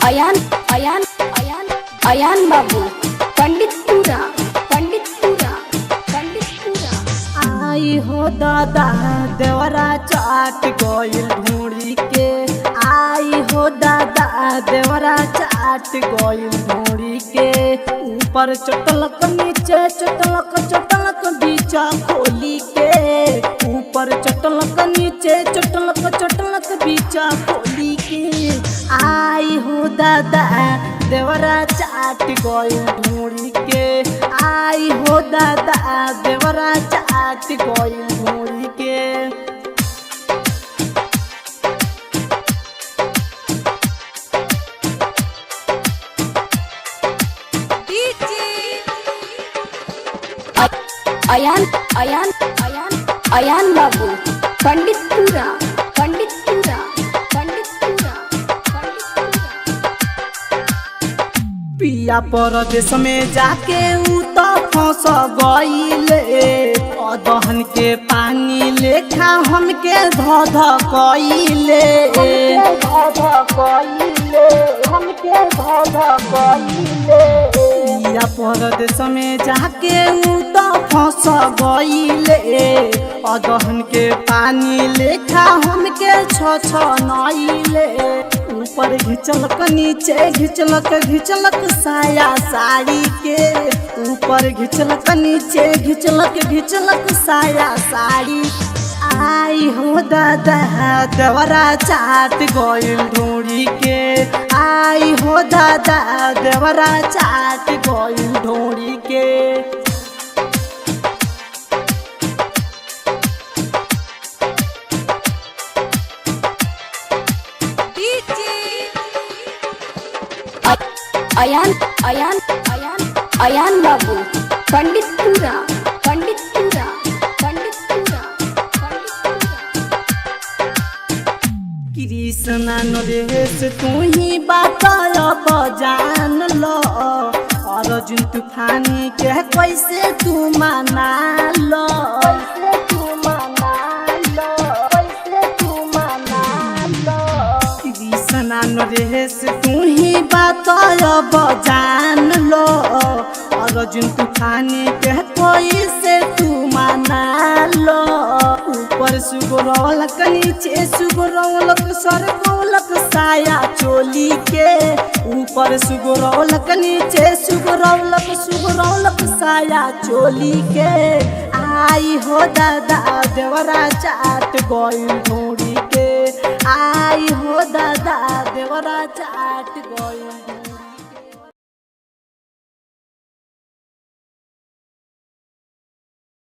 अयान अयान अयान अयान बाबू पंडितपुरा पंडितपुरा पंडितपुरा। आई हो दादा देवरा चाट गोइल ढूंढी के, आई हो दादा देवरा चाट गोइल ढूंढी के। ऊपर चटलक नीचे चटलक चटलक बीचा खोली के, ऊपर चटलक नीचे चटलक चटलक बीचा खोली के। आई हो दादा देवरा चाट गोइल ढूंढी के, आई हो दादा देवरा चाट गोइल ढूंढी के। अयान अयान अयान अयान बाबू पंडितपुरा पंडितपुरा पंडितपुरा पंडितपुरा। पिया परदेश में जाके ऊ तो फंस गईले, अदहन के पानी लेखा हमके धध कईले, पिया परदेश में जाके ऊ तो फंस गईले, अदहन के पानी लेखा हमके छ नईले। ऊपर घिचलक नीचे घिचलक घिचलक साया साड़ी के, ऊपर घिचलक नीचे घिचलक घिचलक साया साड़ी। आई हो दादा देवरा चाट गोइल ढूंढी के, आई हो दादा देवरा चाट गोइल ढूंढी के। अयान अयान अयान अयान बाबू पंडितपुरा पंडितपुरा पंडितपुरा पंडितपुरा। कृष्णा नरेश तू ही बात जान लो, अर्जुन तूफानी के कैसे तू माना लो, कैसे तू माना लो, कैसे तू माना लो। कृष्णा नरेश तू ही बात जान लो, अर्जुन तूफानी के कैसे तू माना लो। ऊपर सुगरौलक नीचे सुगरौलक सरगौलक साया चोली के, ऊपर सुगरौलक नीचे सुगरौलक सुगरौलक साया चोली के। आई हो दादा देवरा चाट गोइल ढूंढी के, आई हो दादा देवरा चाट गोइल।